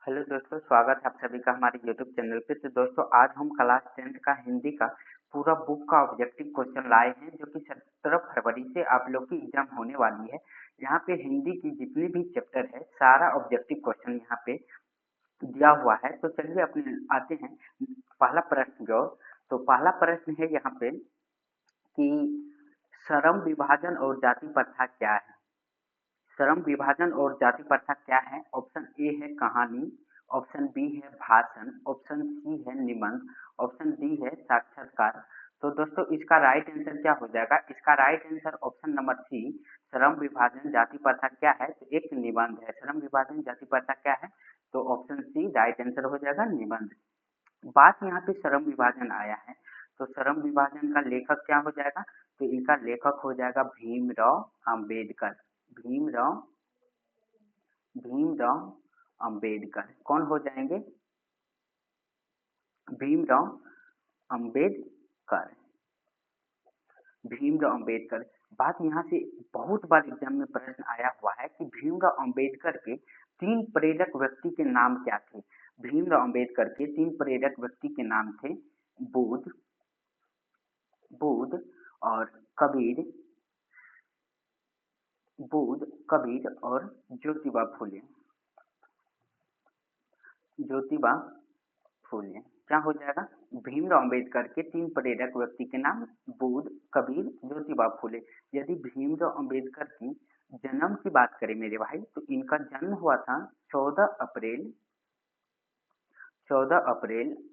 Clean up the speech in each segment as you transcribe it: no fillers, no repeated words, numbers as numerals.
Hello दोस्तों, स्वागत है आप सभी का हमारे यूट्यूब चैनल पे। तो दोस्तों, आज हम क्लास 10th का हिंदी का पूरा बुक का ऑब्जेक्टिव क्वेश्चन लाए हैं, जो कि 17 फरवरी से आप लोग की एग्जाम होने वाली है। यहाँ पे हिंदी की जितनी भी चैप्टर है, सारा ऑब्जेक्टिव क्वेश्चन यहाँ पे दिया हुआ है। तो चलिए अपने आते हैं पहला प्रश्न जो। तो पहला प्रश्न है यहाँ पे कि श्रम विभाजन और जाति प्रथा क्या है। श्रम विभाजन और जाति प्रथा क्या है? ऑप्शन ए है कहानी, ऑप्शन बी है भाषण, ऑप्शन सी है निबंध, ऑप्शन डी है साक्षात्कार। तो दोस्तों, इसका राइट आंसर क्या हो जाएगा? इसका right answer option number C, श्रम विभाजन जाति प्रथा क्या है? तो एक निबंध है। श्रम विभाजन जाति प्रथा क्या है? तो ऑप्शन सी राइट आंसर हो जाएगा निबंध। बात यहाँ पे श्रम विभाजन आया है, तो श्रम विभाजन का लेखक क्या हो जाएगा? तो इनका लेखक हो जाएगा भीमराव अंबेडकर। भीमराव भीमराव अंबेडकर कौन हो जाएंगे? भीमराव अंबेडकर। भीमराव अंबेडकर। बात यहाँ से बहुत बार एग्जाम में प्रश्न आया हुआ है कि भीमराव अंबेडकर के तीन प्रेरक व्यक्ति के नाम क्या थे। भीमराव अंबेडकर के तीन प्रेरक व्यक्ति के नाम थे बुद्ध बुद्ध और कबीर बुद्ध कबीर और ज्योतिबा फुले। ज्योतिबा फुले क्या हो जाएगा? भीमराव अंबेडकर के तीन प्रेरक व्यक्ति के नाम बुद्ध कबीर ज्योतिबा फुले। यदि भीमराव अंबेडकर की जन्म की बात करें मेरे भाई, तो इनका जन्म हुआ था 14 अप्रैल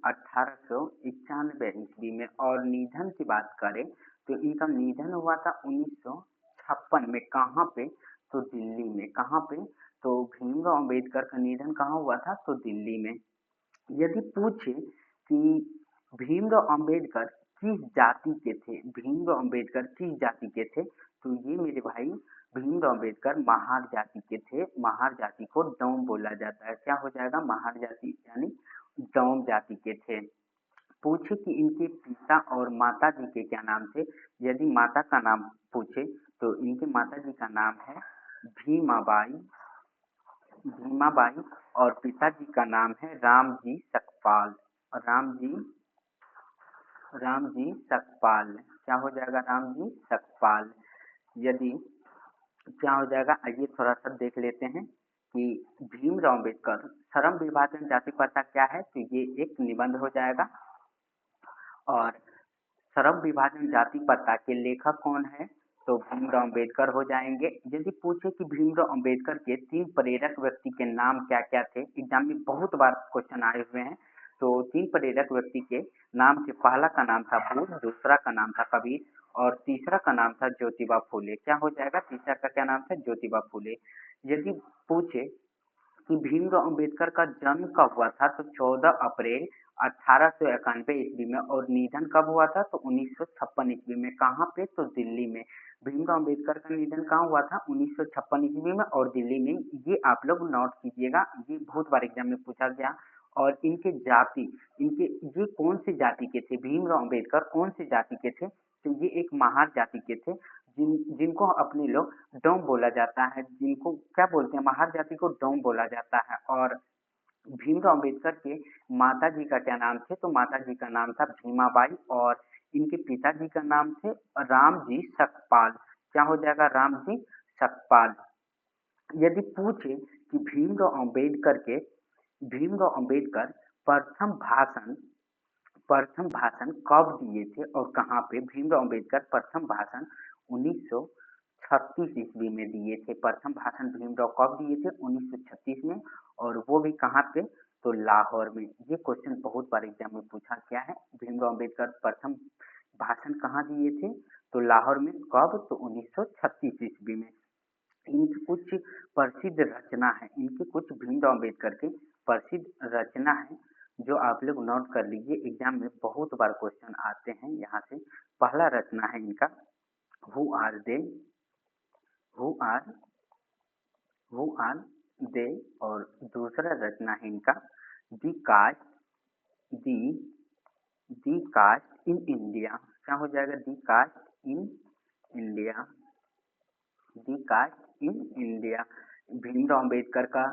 1891 ईस्वी में। और निधन की बात करें तो इनका निधन हुआ था 1956 में। कहाँ पे? तो दिल्ली में। कहाँ पे? तो भीमराव अंबेडकर का निधन कहाँ हुआ था? तो दिल्ली में। यदि पूछे कि भीमराव अंबेडकर किस जाति के थे, भीमराव अंबेडकर किस जाति के थे, तो ये मेरे भाई भीमराव अंबेडकर महार जाति के थे। महार जाति को डोम बोला जाता है। क्या हो जाएगा? महार जाति यानी डोम जाति के थे। पूछे कि इनके पिता और माता जी के क्या नाम थे। यदि माता का नाम पूछे तो इनके माता जी का नाम है भीमाबाई भीमाबाई और पिताजी का नाम है रामजी सकपाल। रामजी रामजी सकपाल। क्या हो जाएगा? रामजी सकपाल। यदि क्या हो जाएगा, आइए थोड़ा सा देख लेते हैं कि भीमराव अम्बेडकर श्रम विभाजन जाति प्रथा क्या है। तो ये एक निबंध हो जाएगा। और श्रम विभाजन जाति प्रथा के लेखक कौन है? तो भीमराव अंबेडकर हो जाएंगे। यदि पूछे कि भीमराव अंबेडकर के तीन प्रेरक व्यक्ति के नाम क्या क्या थे, एग्जाम में बहुत बार क्वेश्चन आए हुए हैं। तो तीन प्रेरक व्यक्ति के नाम से पहला का नाम था बुद्ध, दूसरा का नाम था कबीर और तीसरा का नाम था ज्योतिबा फुले। क्या हो जाएगा? तीसरा का क्या नाम था? ज्योतिबा फुले। यदि पूछे कि भीमराव अंबेडकर का जन्म कब हुआ था, तो 14 अप्रैल 1891 ईस्वी में। और निधन कब हुआ था? तो 1956 ईस्वी में। कहाँ पे? तो दिल्ली में। भीमराव अंबेडकर का निधन कहाँ हुआ था? 1956 ईस्वी में और दिल्ली में। ये आप लोग नोट कीजिएगा, ये बहुत बार एग्जाम में पूछा गया। और इनके जाति, इनके ये कौन सी जाति के थे? भीमराव अंबेडकर कौन सी जाति के थे? तो ये एक महार जाति के थे, जिनको अपने लोग डोम बोला जाता है। जिनको क्या बोलते हैं? महार जाति को डोम बोला जाता है। और भीमराव अंबेडकर के माता जी का क्या नाम थे? तो माता जी का नाम था भीमाबाई और इनके पिताजी का नाम थे रामजी सकपाल। क्या हो जाएगा? रामजी सकपाल। यदि पूछे कि भीमराव अंबेडकर प्रथम भाषण प्रथम भाषण कब दिए थे और कहाँ पे? भीमराव अंबेडकर प्रथम भाषण 1936 ईस्वी में दिए थे। प्रथम भाषण भीमराव कब दिए थे? 1936 में। और वो भी कहाँ पे? तो लाहौर में। ये क्वेश्चन बहुत बार एग्जाम में पूछा गया है। भीमराव अंबेडकर प्रथम भाषण कहाँ दिए थे? तो लाहौर में। कब? तो 1936 ईस्वी में। इनकी कुछ प्रसिद्ध रचना है, इनके कुछ भीमराव अम्बेडकर के प्रसिद्ध रचना है, जो आप लोग नोट कर लीजिए। एग्जाम में बहुत बार क्वेश्चन आते हैं यहाँ से। पहला रचना है इनका who are they who are who are they. और दूसरा रचना है इनका the caste the the caste in India. क्या हो जाएगा? The caste in India. The caste in India. Bhimrao Ambedkar का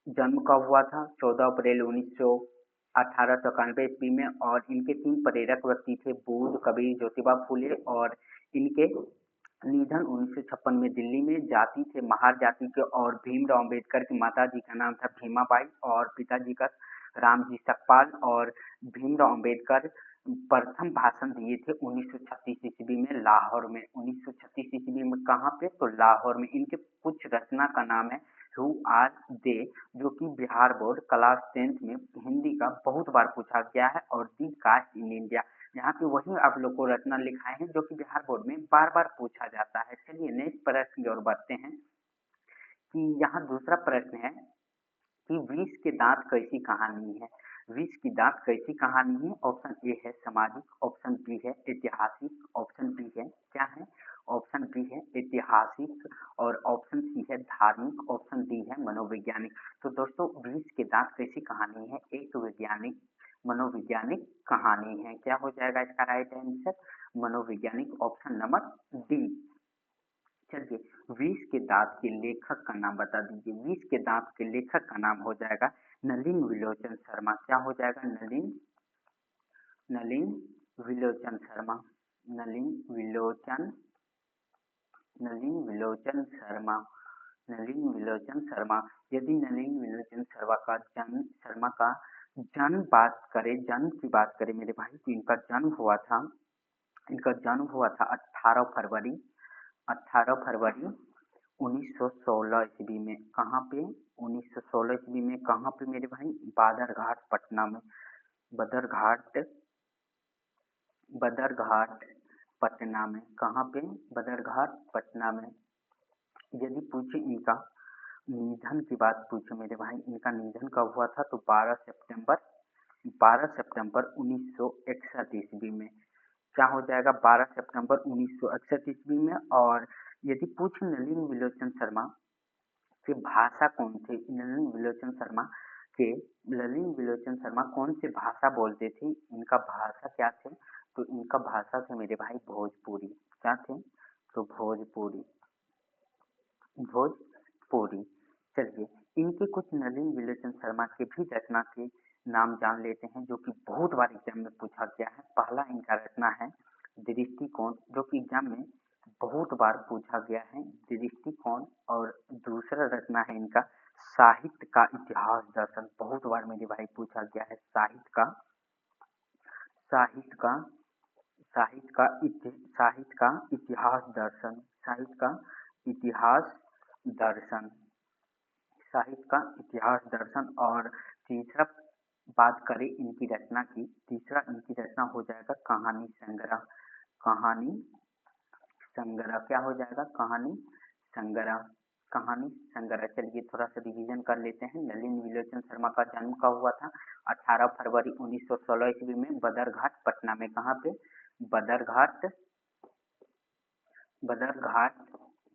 जन्म कब हुआ था? 14 अप्रैल 1891 ईस्वी में। और इनके 3 प्रेरक व्यक्ति थे, बुद्ध, कबीर, ज्योतिबा फुले। और इनके निधन 1956 में दिल्ली में। जाति थे महार जाति के। और भीमराव अम्बेडकर की माता जी का नाम था भीमाबाई और पिताजी का रामजी सकपाल। और भीमराव अम्बेडकर प्रथम भाषण दिए थे 1936 ईस्वी में लाहौर में। 1936 ईस्वी में कहाँ पे? तो लाहौर में। इनके कुछ रचना का नाम है हु आर दे, जो कि बिहार बोर्ड क्लास 10th में हिंदी का बहुत बार पूछा गया है। और दी कास्ट इन इंडिया, यहाँ पे वही आप लोग को रचना लिखाए हैं जो कि बिहार बोर्ड में बार बार पूछा जाता है। चलिए नेक्स्ट प्रश्न की ओर बढ़ते हैं कि यहाँ दूसरा प्रश्न है कि विष के दांत कैसी कहानी है? विष की दांत कैसी कहानी है? ऑप्शन ए है सामाजिक, ऑप्शन बी है ऐतिहासिक, ऑप्शन बी है क्या है? ऑप्शन बी है ऐतिहासिक और ऑप्शन सी है धार्मिक, ऑप्शन डी है मनोवैज्ञानिक। तो दोस्तों विष के दांत कैसी कहानी है एक वैज्ञानिक मनोवैज्ञानिक कहानी है। क्या हो जाएगा इसका राइट आंसर? मनोवैज्ञानिक, ऑप्शन नंबर डी। चलिए विष के दांत के लेखक का नाम बता दीजिए। विष के दांत के लेखक का नाम हो जाएगा नलिन विलोचन शर्मा। क्या हो जाएगा? नलिन विलोचन शर्मा। नलिन विलोचन नलिन विलोचन शर्मा। नलिन विलोचन शर्मा। यदि नलिन विलोचन शर्मा का जन्म की बात करें मेरे भाई, तो इनका जन्म हुआ था 18 फरवरी 1916 ईस्वी में। कहाँ पे? 1916 ईस्वी में। कहाँ पे मेरे भाई? बदरघाट पटना में। बदरघाट बदरघाट पटना में। कहाँ पे? बदरघाट पटना में। यदि पूछे इनका निधन की बात पूछे मेरे भाई, इनका निधन कब हुआ था? तो 12 सितंबर 1961 ईस्वी में। क्या हो जाएगा? 12 सितंबर 1961 ईस्वी में। और यदि पूछे नलिन विलोचन शर्मा के भाषा कौन थे? नलिन विलोचन शर्मा कौन सी भाषा बोलते थे? इनका भाषा क्या थे? तो इनका भाषा थे मेरे भाई भोजपुरी। क्या थे? तो भोजपुरी। चलिए इनके कुछ नलिन विलोचन शर्मा के भी रचना के नाम जान लेते हैं जो कि बहुत बार एग्जाम में पूछा गया है। पहला इनका रचना है दृष्टिकोण, जो कि एग्जाम में बहुत बार पूछा गया है, दृष्टिकोण। और दूसरा रचना है इनका साहित्य का इतिहास दर्शन। बहुत बार मेरे भाई पूछा गया है साहित्य का साहित्य का इतिहास दर्शन। साहित्य का इतिहास दर्शन। साहित्य का इतिहास दर्शन। और तीसरा बात करें इनकी रचना की, तीसरा इनकी रचना हो जाएगा कहानी संग्रह। कहानी संग्रह। क्या हो जाएगा? कहानी संग्रह। कहानी संग्रह। चलिए थोड़ा सा रिवीजन कर लेते हैं। नलिन विलोचन शर्मा का जन्म कब हुआ था? 18 फरवरी 1916 ईस्वी में बदरघाट पटना में। कहाँ पे? बदरघाट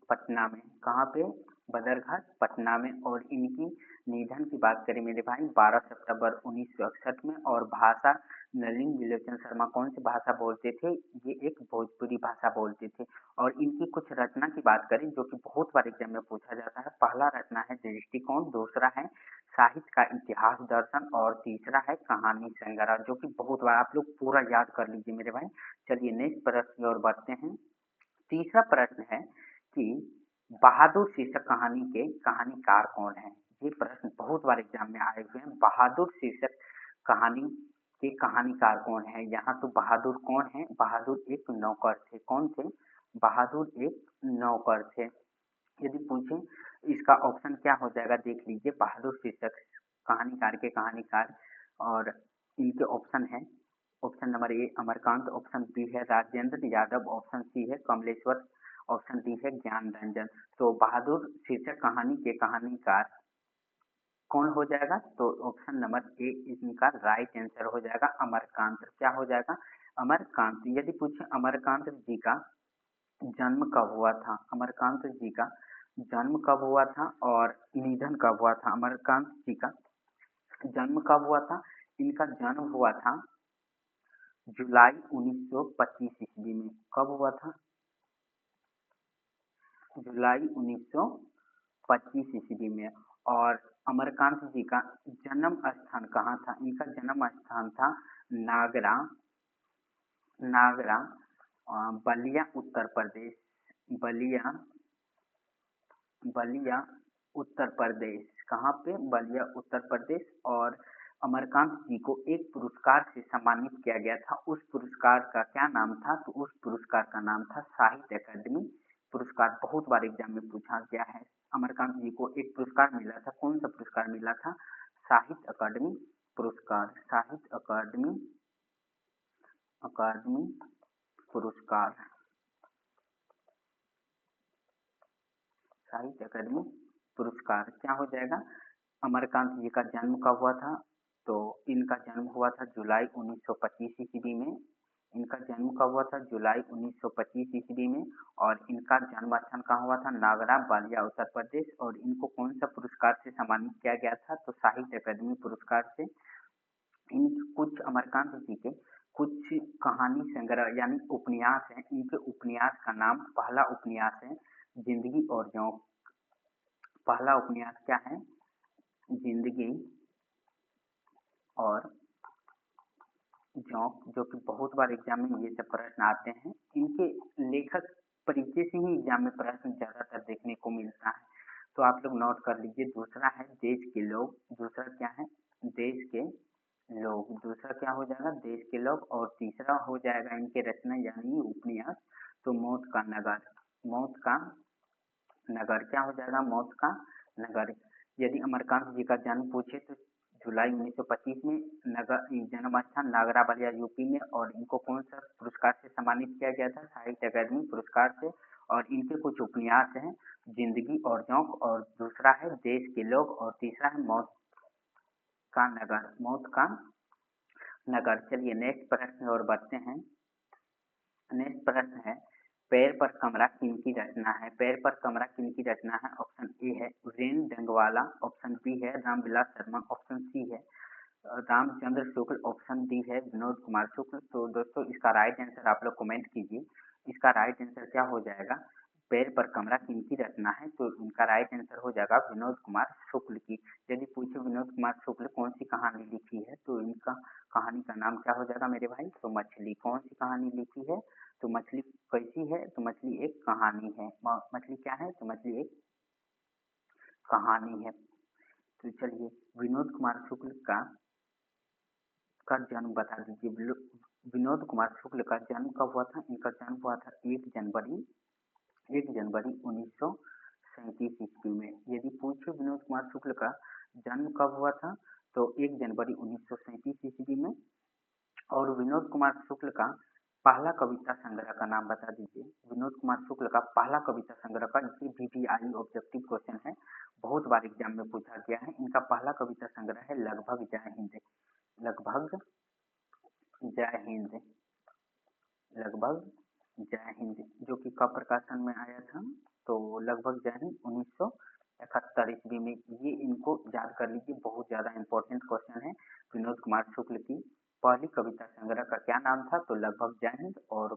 पटना में। कहाँ पे? बदरघाट पटना में। और इनकी निधन की बात करें मेरे भाई 12 सितंबर 1961 में। और भाषा नलिन विलोचन शर्मा कौन सी भाषा बोलते थे? ये एक भोजपुरी भाषा बोलते थे। और इनकी कुछ रचना की बात करें जो कि बहुत बार एग्जाम में पूछा जाता है। पहला रचना है दृष्टिकोण, दूसरा है साहित्य का इतिहास दर्शन और तीसरा है कहानी संग्रह, जो कि बहुत बार आप लोग पूरा याद कर लीजिए मेरे भाई। चलिए नेक्स्ट प्रश्न की ओर बढ़ते हैं। तीसरा प्रश्न है कि बहादुर शीर्षक कहानी के कहानीकार कौन है? ये प्रश्न बहुत बार एग्जाम में आए हुए हैं। बहादुर शीर्षक कहानी के कहानीकार कौन है? यहाँ तो बहादुर कौन है? बहादुर एक नौकर थे। कौन थे? बहादुर एक नौकर थे। यदि पूछें इसका ऑप्शन क्या हो जाएगा देख लीजिए। बहादुर शीर्षक कहानीकार के कहानीकार और इनके ऑप्शन है, option number A Amarkant, option B है राजेंद्र यादव, ऑप्शन सी है कमलेश्वर, ऑप्शन डी है ज्ञान रंजन। तो बहादुर शीर्षक कहानी के कहानीकार कौन हो जाएगा? तो ऑप्शन नंबर ए इनका राइट आंसर हो जाएगा अमरकांत। क्या हो जाएगा? अमरकांत। यदि पूछे अमरकांत जी का जन्म कब हुआ था? अमरकांत जी का जन्म कब हुआ था और निधन कब हुआ था? अमरकांत जी का जन्म कब हुआ था? इनका जन्म हुआ था जुलाई 1925 ईस्वी में। कब हुआ था? जुलाई 1925 ईस्वी में। और अमरकांत जी का जन्म स्थान कहाँ था? इनका जन्म स्थान था नागरा, नागरा बलिया उत्तर प्रदेश, बलिया, बलिया उत्तर प्रदेश। कहाँ पे? बलिया उत्तर प्रदेश। और अमरकांत जी को एक पुरस्कार से सम्मानित किया गया था। उस पुरस्कार का क्या नाम था? तो उस पुरस्कार का नाम था साहित्य अकादमी पुरस्कार। बहुत बार एग्जाम में पूछा गया है। अमरकांत जी को एक पुरस्कार मिला था। कौन सा पुरस्कार मिला था? साहित्य अकादमी पुरस्कार, साहित्य अकादमी, अकादमी पुरस्कार, साहित्य अकादमी पुरस्कार। क्या हो जाएगा? अमरकांत जी का जन्म कब हुआ था? तो इनका जन्म हुआ था जुलाई 1925 ईस्वी में। इनका जन्म कब हुआ था? जुलाई 1925 ईस्वी में। और इनका जन्म स्थान कहाँ हुआ था? नागरा, बलिया उत्तर प्रदेश। और इनको कौन सा पुरस्कार से सम्मानित किया गया था? तो साहित्य अकादमी पुरस्कार से। इन कुछ अमरकांत जी के कुछ कहानी संग्रह यानी उपन्यास हैं। इनके उपन्यास का नाम, पहला उपन्यास है जिंदगी और जोंक। पहला उपन्यास क्या है? जिंदगी और जोंक, जो कि बहुत बार एग्जाम में ये सब प्रश्न आते हैं। इनके लेखक परिचय से ही एग्जाम में प्रश्न ज्यादातर देखने को मिलता है, तो आप लोग नोट कर लीजिए। दूसरा है देश के लोग, दूसरा क्या है? देश के लोग। दूसरा क्या हो जाएगा? देश के लोग। और तीसरा हो जाएगा इनके रचना यानी उपन्यास, तो मौत का नगर, मौत का नगर। क्या हो जाएगा? मौत का नगर। यदि अमरकांत जी का जन्म पूछे तो जुलाई 1925 में, नगर जन्म स्थान नागरा बलिया यूपी में। और इनको कौन सा पुरस्कार से सम्मानित किया गया था? साहित्य अकादमी पुरस्कार से। और इनके कुछ उपन्यास हैं जिंदगी और जोंक, और दूसरा है देश के लोग, और तीसरा है मौत का नगर, मौत का नगर। चलिए नेक्स्ट प्रश्न और बढ़ते हैं। नेक्स्ट प्रश्न है पैर पर कमरा किनकी रचना है? पैर पर कमरा किनकी रचना है? ऑप्शन ए है वीरेन डंगवाला, ऑप्शन बी है रामविलास शर्मा, ऑप्शन सी है रामचंद्र शुक्ल, ऑप्शन डी है विनोद कुमार शुक्ल। तो दोस्तों इसका राइट आंसर आप लोग कमेंट कीजिए। इसका राइट आंसर क्या हो जाएगा? पैर पर कमरा किनकी रचना है? तो इनका राइट आंसर हो जाएगा विनोद कुमार शुक्ल की। यदि पूछे विनोद कुमार शुक्ल कौन सी कहानी लिखी है, तो इनका कहानी का नाम क्या हो जाएगा मेरे भाई? तो मछली। कौन सी कहानी लिखी है? तो मछली कैसी है? तो मछली एक कहानी है। मछली क्या है? तो मछली एक कहानी है। तो चलिए विनोद कुमार शुक्ल का जन्म बता दीजिए। विनोद कुमार शुक्ल का जन्म कब हुआ था? इनका जन्म हुआ था 1 जनवरी 1937 ईस्वी में। यदि पूछे विनोद कुमार शुक्ल का जन्म कब हुआ था, तो 1 जनवरी 1937 ईस्वी में। और विनोद कुमार शुक्ल का पहला कविता संग्रह का नाम बता दीजिए। विनोद कुमार शुक्ल का पहला कविता संग्रह का, ये VVI ऑब्जेक्टिव क्वेश्चन है, बहुत बार एग्जाम में पूछा गया है। इनका पहला कविता संग्रह है लगभग जय हिंद, लगभग जय हिंद, लगभग जय हिंद, जो कि कब प्रकाशन में आया था? तो लगभग जय हिंद 1971 ईस्वी में। ये इनको याद कर लीजिए, बहुत ज्यादा इंपॉर्टेंट क्वेश्चन है। विनोद कुमार शुक्ल की पहली कविता संग्रह का क्या नाम था? तो लगभग जय हिंद। और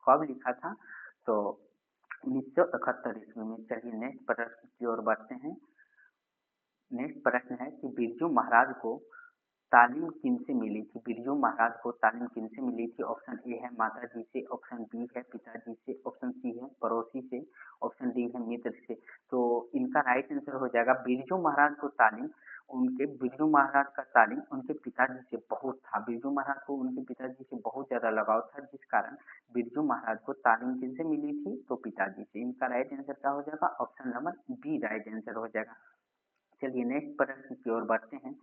कब लिखा था? तो 1971 ईस्वी में। चलिए नेक्स्ट प्रश्न की ओर बढ़ते हैं। नेक्स्ट प्रश्न है कि बिरजू महाराज को तालीम किनसे मिली थी? बिरजू महाराज को तालीम किनसे मिली थी? ऑप्शन ए है माता जी से, ऑप्शन बी है पिताजी से, ऑप्शन सी है पड़ोसी से, ऑप्शन डी है मित्र से। तो इनका राइट आंसर हो जाएगा बिरजू महाराज को तालीम, बिरजू महाराज का तालीम उनके पिताजी से बहुत था। बिरजू महाराज को उनके पिताजी से बहुत ज्यादा लगाव था, जिस कारण बिरजू महाराज को तालीम किनसे मिली थी? तो पिताजी से। इनका राइट आंसर क्या हो जाएगा? Option number B right answer हो जाएगा। चलिए नेक्स्ट प्रश्न की ओर बढ़ते हैं।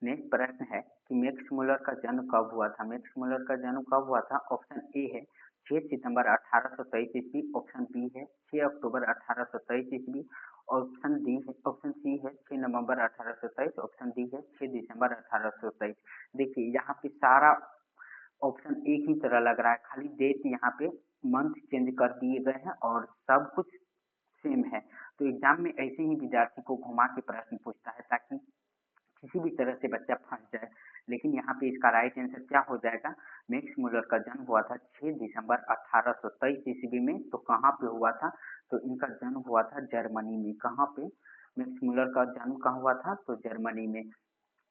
नेक्स्ट प्रश्न है कि मैक्स मुलर का जन्म कब हुआ था? मैक्स मुलर का जन्म कब हुआ था? ऑप्शन ए है 6 सितंबर 1823 ईस्वी, ऑप्शन बी है 6 अक्टूबर 1823 ईस्वी, ऑप्शन सी है 6 नवंबर 1823, ऑप्शन डी है 6 दिसंबर 1823। देखिए यहाँ पे सारा ऑप्शन एक ही तरह लग रहा है, खाली डेट यहाँ पे मंथ चेंज कर दिए गए हैं और सब कुछ सेम है। तो एग्जाम में ऐसे ही विद्यार्थी को घुमा के प्रश्न पूछता है ताकि किसी भी तरह से बच्चा फंस जाए। लेकिन यहाँ पे इसका राइट आंसर क्या हो जाएगा? मैक्स मुलर का जन्म हुआ था 6 दिसंबर 1823 ईस्वी में। तो कहाँ पे हुआ था? तो इनका जन्म हुआ था जर्मनी में। कहाँ पे? मैक्स मुलर का जन्म कहाँ हुआ था? तो जर्मनी में।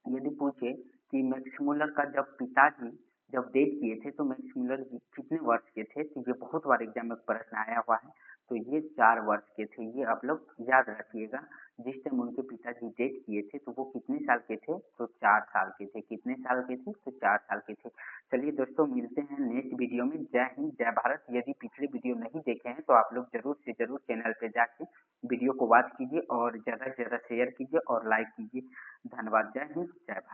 यदि पूछे कि मैक्स मुलर का जब पिताजी जब डेथ किए थे तो मैक्स मुलर जी कितने वर्ष के थे? तो ये बहुत बार एग्जाम में प्रश्न आया हुआ है। तो ये 4 वर्ष के थे, ये आप लोग याद रखिएगा। जिस टाइम उनके पिताजी डेथ किए थे तो वो कितने साल के थे? तो 4 साल के थे। कितने साल के थे? तो 4 साल के थे। चलिए दोस्तों, मिलते हैं नेक्स्ट वीडियो में। जय हिंद, जय भारत। यदि पिछले वीडियो नहीं देखे हैं तो आप लोग जरूर से जरूर चैनल पे जाके वीडियो को वॉच कीजिए और ज़्यादा से ज़्यादा शेयर कीजिए और लाइक कीजिए। धन्यवाद। जय हिंद, जय भारत।